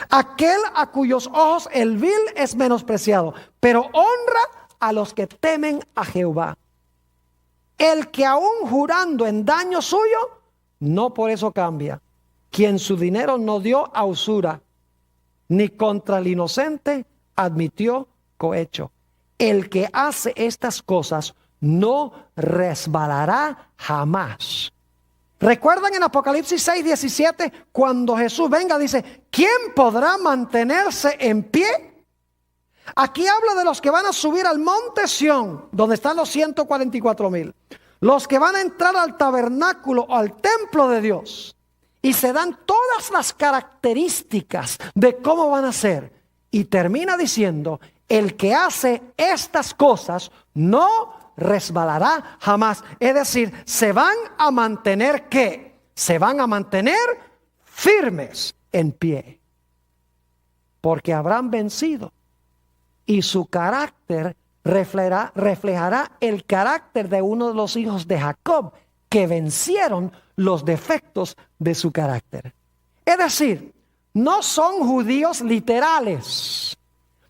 Aquel a cuyos ojos el vil es menospreciado, pero honra a los que temen a Jehová. El que aún jurando en daño suyo, no por eso cambia. Quien su dinero no dio a usura, ni contra el inocente admitió cohecho. El que hace estas cosas no resbalará jamás. ¿Recuerdan en Apocalipsis 6:17 cuando Jesús venga? Dice: ¿quién podrá mantenerse en pie? Aquí habla de los que van a subir al monte Sión, donde están los 144,000. Los que van a entrar al tabernáculo o al templo de Dios. Y se dan todas las características de cómo van a ser. Y termina diciendo: el que hace estas cosas no resbalará jamás. Es decir, se van a mantener ¿qué? Se van a mantener firmes en pie. Porque habrán vencido. Y su carácter reflejará el carácter de uno de los hijos de Jacob, que vencieron los defectos de su carácter. Es decir, no son judíos literales.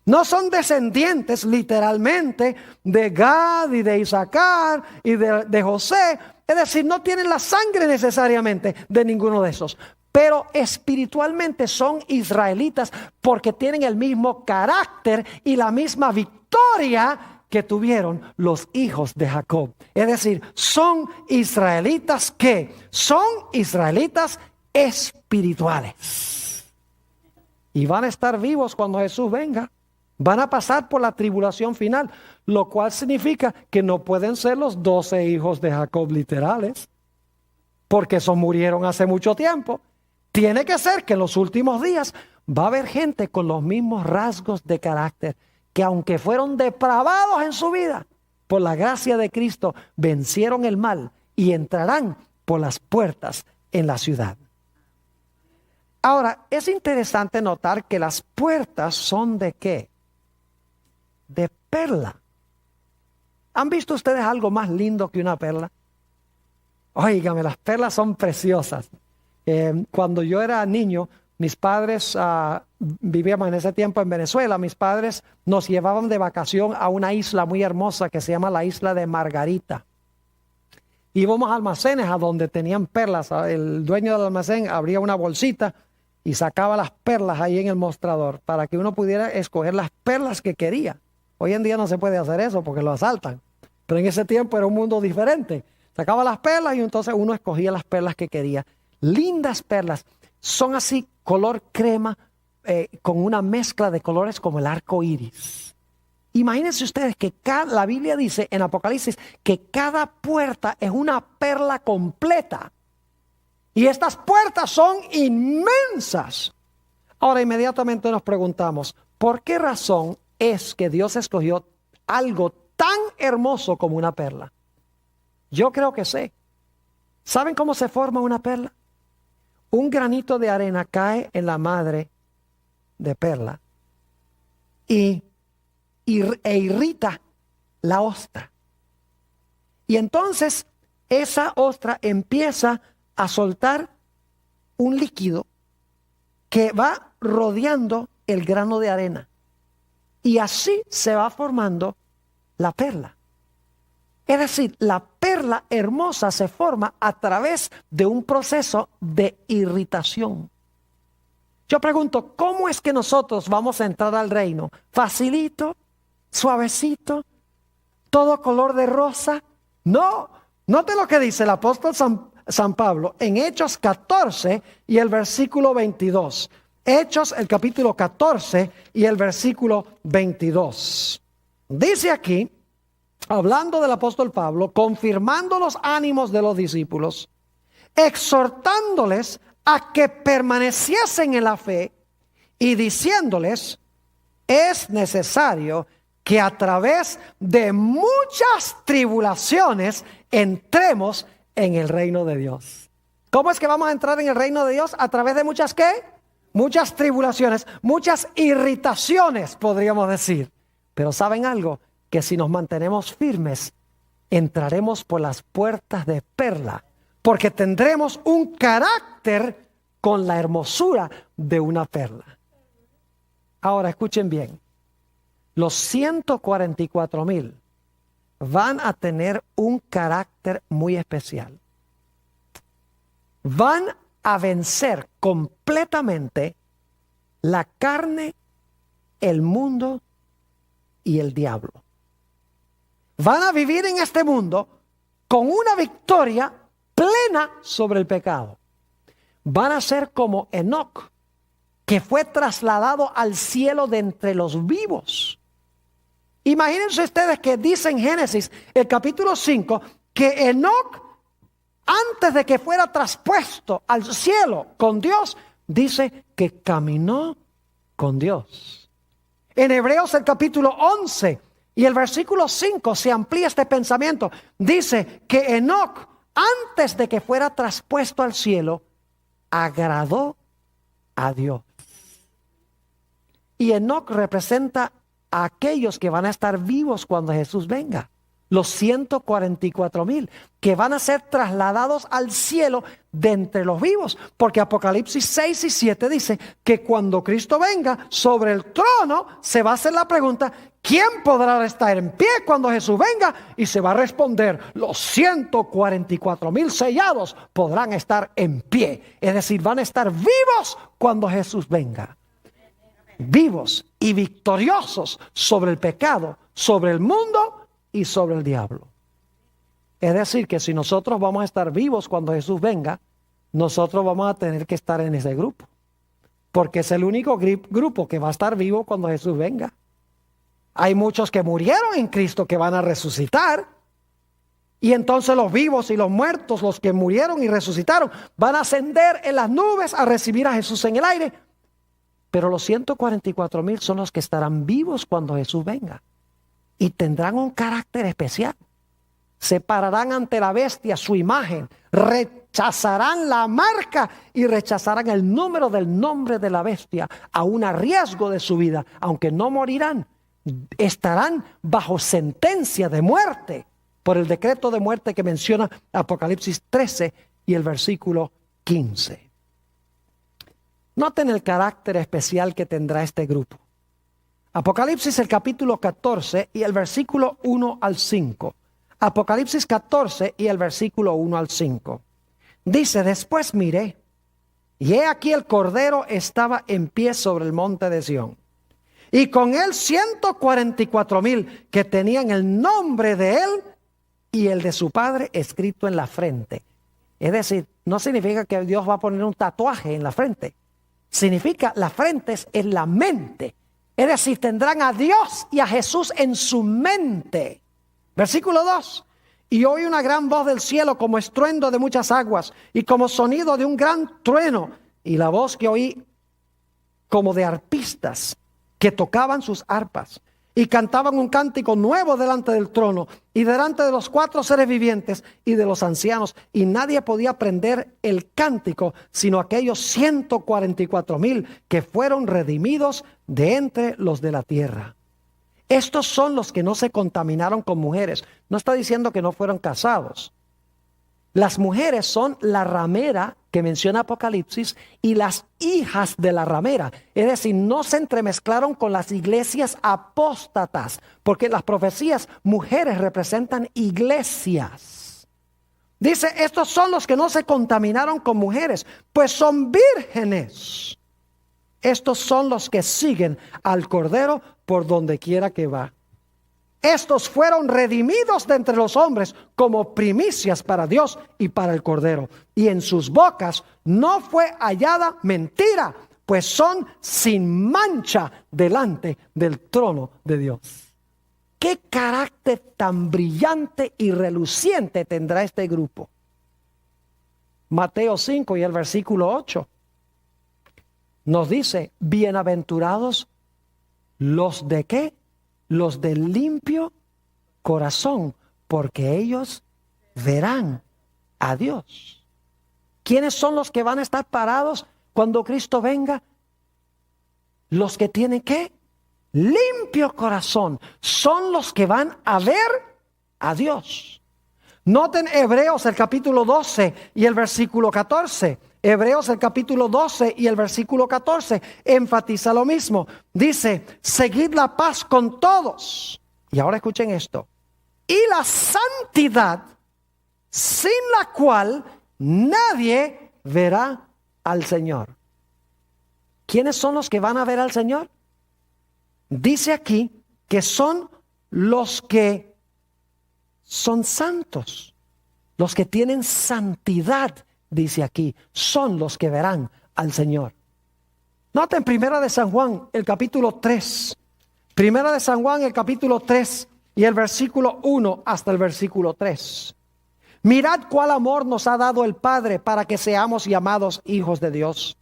No son descendientes literalmente de Gad y de Isaacar y de José. Es decir, no tienen la sangre necesariamente de ninguno de esos. Pero espiritualmente son israelitas porque tienen el mismo carácter y la misma victoria que tuvieron los hijos de Jacob. Es decir, son israelitas que son israelitas espirituales. Y van a estar vivos cuando Jesús venga. Van a pasar por la tribulación final, lo cual significa que no pueden ser los 12 hijos de Jacob literales, porque esos murieron hace mucho tiempo. Tiene que ser que en los últimos días va a haber gente con los mismos rasgos de carácter, que aunque fueron depravados en su vida, por la gracia de Cristo, vencieron el mal y entrarán por las puertas en la ciudad. Ahora, es interesante notar que las puertas son ¿de qué? De perla. ¿Han visto ustedes algo más lindo que una perla? Óigame, las perlas son preciosas. Cuando yo era niño, mis padres vivíamos en ese tiempo en Venezuela. Mis padres nos llevaban de vacación a una isla muy hermosa que se llama la isla de Margarita. Íbamos a almacenes a donde tenían perlas. El dueño del almacén abría una bolsita y sacaba las perlas ahí en el mostrador para que uno pudiera escoger las perlas que quería. Hoy en día no se puede hacer eso porque lo asaltan. Pero en ese tiempo era un mundo diferente. Sacaba las perlas y entonces uno escogía las perlas que quería. Lindas perlas. Son así color crema con una mezcla de colores como el arco iris. Imagínense ustedes que la Biblia dice en Apocalipsis que cada puerta es una perla completa. Y estas puertas son inmensas. Ahora inmediatamente nos preguntamos, ¿por qué razón es que Dios escogió algo tan hermoso como una perla? Yo creo que sé. ¿Saben cómo se forma una perla? Un granito de arena cae en la madre de perla e irrita la ostra. Y entonces esa ostra empieza a soltar un líquido que va rodeando el grano de arena. Y así se va formando la perla. Es decir, la perla hermosa se forma a través de un proceso de irritación. Yo pregunto, ¿cómo es que nosotros vamos a entrar al reino? ¿Facilito? ¿Suavecito? ¿Todo color de rosa? No. Note lo que dice el apóstol San Pablo en Hechos 14 y el versículo 22. Hechos, el capítulo 14 y el versículo 22. Dice aquí, hablando del apóstol Pablo, confirmando los ánimos de los discípulos, exhortándoles a que permaneciesen en la fe y diciéndoles, es necesario que a través de muchas tribulaciones entremos en el reino de Dios. ¿Cómo es que vamos a entrar en el reino de Dios? A través de muchas ¿qué? Muchas tribulaciones, muchas irritaciones, podríamos decir. Pero ¿saben algo? Que si nos mantenemos firmes, entraremos por las puertas de perla, porque tendremos un carácter con la hermosura de una perla. Ahora escuchen bien, los 144,000 van a tener un carácter muy especial. Van a vencer completamente la carne, el mundo y el diablo. Van a vivir en este mundo con una victoria plena sobre el pecado. Van a ser como Enoc, que fue trasladado al cielo de entre los vivos. Imagínense ustedes que dice en Génesis, el capítulo 5, que Enoc, antes de que fuera traspuesto al cielo con Dios, dice que caminó con Dios. En Hebreos el capítulo 11 y el versículo 5 se amplía este pensamiento. Dice que Enoc, antes de que fuera traspuesto al cielo, agradó a Dios. Y Enoc representa a aquellos que van a estar vivos cuando Jesús venga. Los 144,000 que van a ser trasladados al cielo de entre los vivos. Porque Apocalipsis 6 y 7 dice que cuando Cristo venga sobre el trono se va a hacer la pregunta, ¿quién podrá estar en pie cuando Jesús venga? Y se va a responder, los 144,000 sellados podrán estar en pie. Es decir, van a estar vivos cuando Jesús venga. Vivos y victoriosos sobre el pecado, sobre el mundo y sobre el diablo. Es decir, que si nosotros vamos a estar vivos cuando Jesús venga, nosotros vamos a tener que estar en ese grupo. Porque es el único grupo que va a estar vivo cuando Jesús venga. Hay muchos que murieron en Cristo que van a resucitar. Y entonces los vivos y los muertos, los que murieron y resucitaron, van a ascender en las nubes a recibir a Jesús en el aire. Pero los 144,000 son los que estarán vivos cuando Jesús venga. Y tendrán un carácter especial. Se pararán ante la bestia, su imagen. Rechazarán la marca y rechazarán el número del nombre de la bestia, aún a riesgo de su vida. Aunque no morirán, estarán bajo sentencia de muerte por el decreto de muerte que menciona Apocalipsis 13 y el versículo 15. Noten el carácter especial que tendrá este grupo. Apocalipsis el capítulo 14 y el versículo 1 al 5. Apocalipsis 14 y el versículo 1 al 5. Dice, después miré, y he aquí el Cordero estaba en pie sobre el monte de Sión. Y con él 144,000 que tenían el nombre de él y el de su padre escrito en la frente. Es decir, no significa que Dios va a poner un tatuaje en la frente. Significa, la frente es en la mente. Es decir, tendrán a Dios y a Jesús en su mente. Versículo 2. Y oí una gran voz del cielo como estruendo de muchas aguas y como sonido de un gran trueno. Y la voz que oí como de arpistas que tocaban sus arpas y cantaban un cántico nuevo delante del trono y delante de los 4 seres vivientes y de los ancianos, y nadie podía aprender el cántico sino aquellos 144,000 que fueron redimidos de entre los de la tierra. Estos son los que no se contaminaron con mujeres. No está diciendo que no fueron casados. Las mujeres son la ramera que menciona Apocalipsis y las hijas de la ramera. Es decir, no se entremezclaron con las iglesias apóstatas, porque las profecías, mujeres representan iglesias. Dice, estos son los que no se contaminaron con mujeres, pues son vírgenes. Estos son los que siguen al Cordero por donde quiera que va. Estos fueron redimidos de entre los hombres como primicias para Dios y para el Cordero. Y en sus bocas no fue hallada mentira, pues son sin mancha delante del trono de Dios. ¿Qué carácter tan brillante y reluciente tendrá este grupo? Mateo 5 y el versículo 8 nos dice, bienaventurados los de ¿qué? Los de limpio corazón, porque ellos verán a Dios. ¿Quiénes son los que van a estar parados cuando Cristo venga? Los que tienen ¿qué? Limpio corazón. Son los que van a ver a Dios. Noten Hebreos el capítulo 12 y el versículo 14. Hebreos el capítulo 12 y el versículo 14 enfatiza lo mismo. Dice, seguid la paz con todos. Y ahora escuchen esto. Y la santidad, sin la cual nadie verá al Señor. ¿Quiénes son los que van a ver al Señor? Dice aquí que son los que son santos, los que tienen santidad. Dice aquí, son los que verán al Señor. Noten Primera de San Juan, el capítulo 3. Primera de San Juan, el capítulo 3 y el versículo 1 hasta el versículo 3. Mirad cuál amor nos ha dado el Padre para que seamos llamados hijos de Dios.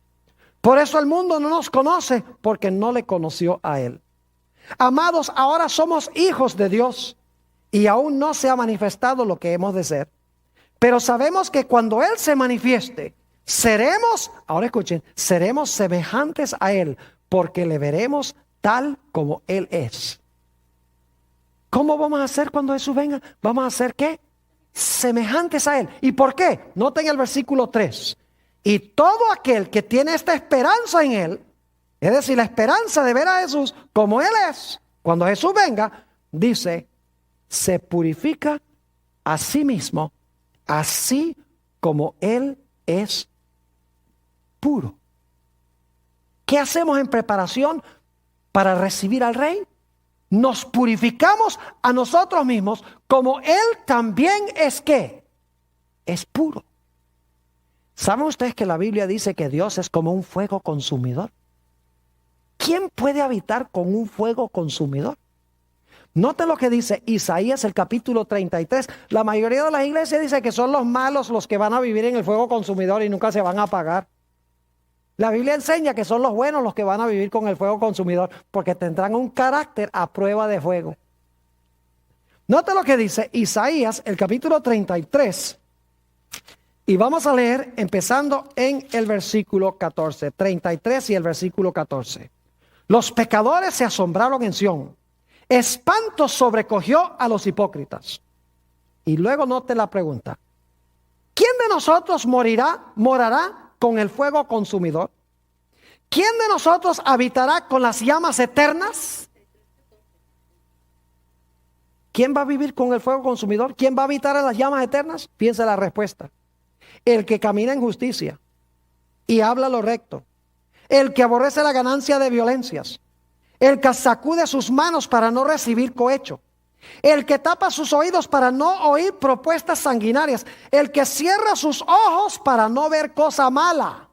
Por eso el mundo no nos conoce, porque no le conoció a Él. Amados, ahora somos hijos de Dios y aún no se ha manifestado lo que hemos de ser. Pero sabemos que cuando Él se manifieste, seremos, ahora escuchen, seremos semejantes a Él, porque le veremos tal como Él es. ¿Cómo vamos a hacer cuando Jesús venga? Vamos a ser ¿qué? Semejantes a Él. ¿Y por qué? Noten el versículo 3. Y todo aquel que tiene esta esperanza en Él, es decir, la esperanza de ver a Jesús como Él es, cuando Jesús venga, dice, se purifica a sí mismo, así como Él es puro. ¿Qué hacemos en preparación para recibir al Rey? Nos purificamos a nosotros mismos como Él también es ¿qué? Es puro. ¿Saben ustedes que la Biblia dice que Dios es como un fuego consumidor? ¿Quién puede habitar con un fuego consumidor? Note lo que dice Isaías el capítulo 33. La mayoría de las iglesias dice que son los malos los que van a vivir en el fuego consumidor y nunca se van a apagar. La Biblia enseña que son los buenos los que van a vivir con el fuego consumidor, porque tendrán un carácter a prueba de fuego. Note lo que dice Isaías el capítulo 33. Y vamos a leer empezando en el versículo 14. 33 y el versículo 14. Los pecadores se asombraron en Sión. Espanto sobrecogió a los hipócritas. Y luego note la pregunta. ¿Quién de nosotros morará con el fuego consumidor? ¿Quién de nosotros habitará con las llamas eternas? ¿Quién va a vivir con el fuego consumidor? ¿Quién va a habitar en las llamas eternas? Piensa la respuesta. El que camina en justicia y habla lo recto. El que aborrece la ganancia de violencias. El que sacude sus manos para no recibir cohecho. El que tapa sus oídos para no oír propuestas sanguinarias. El que cierra sus ojos para no ver cosa mala.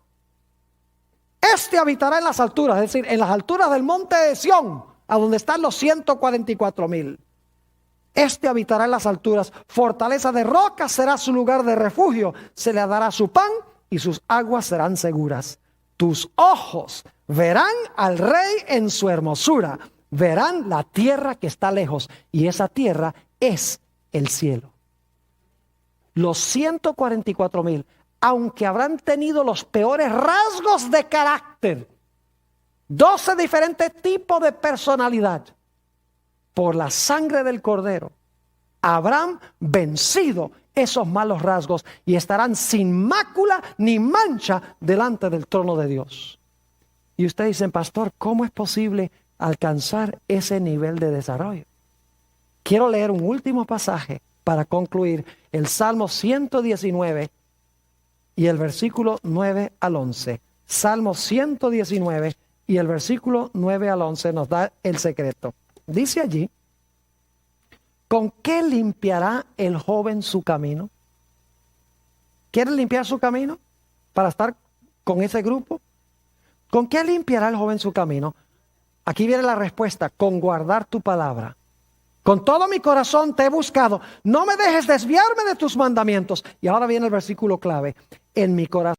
Este habitará en las alturas, es decir, en las alturas del monte de Sión, a donde están los 144,000. Este habitará en las alturas. Fortaleza de roca será su lugar de refugio. Se le dará su pan y sus aguas serán seguras. Tus ojos Verán al Rey en su hermosura. Verán la tierra que está lejos. Y esa tierra es el cielo. Los 144,000, aunque habrán tenido los peores rasgos de carácter, 12 diferentes tipos de personalidad, por la sangre del Cordero, habrán vencido esos malos rasgos y estarán sin mácula ni mancha delante del trono de Dios. Y ustedes dicen, pastor, ¿cómo es posible alcanzar ese nivel de desarrollo? Quiero leer un último pasaje para concluir, el Salmo 119 y el versículo 9 al 11. Salmo 119 y el versículo 9 al 11 nos da el secreto. Dice allí, ¿con qué limpiará el joven su camino? ¿Quiere limpiar su camino para estar con ese grupo? ¿Con qué limpiará el joven su camino? Aquí viene la respuesta, con guardar tu palabra. Con todo mi corazón te he buscado, no me dejes desviarme de tus mandamientos. Y ahora viene el versículo clave, en mi corazón.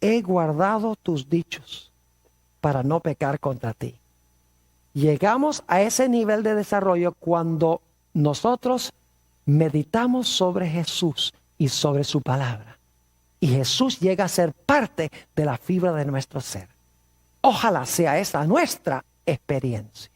He guardado tus dichos para no pecar contra ti. Llegamos a ese nivel de desarrollo cuando nosotros meditamos sobre Jesús y sobre su palabra. Y Jesús llega a ser parte de la fibra de nuestro ser. Ojalá sea esa nuestra experiencia.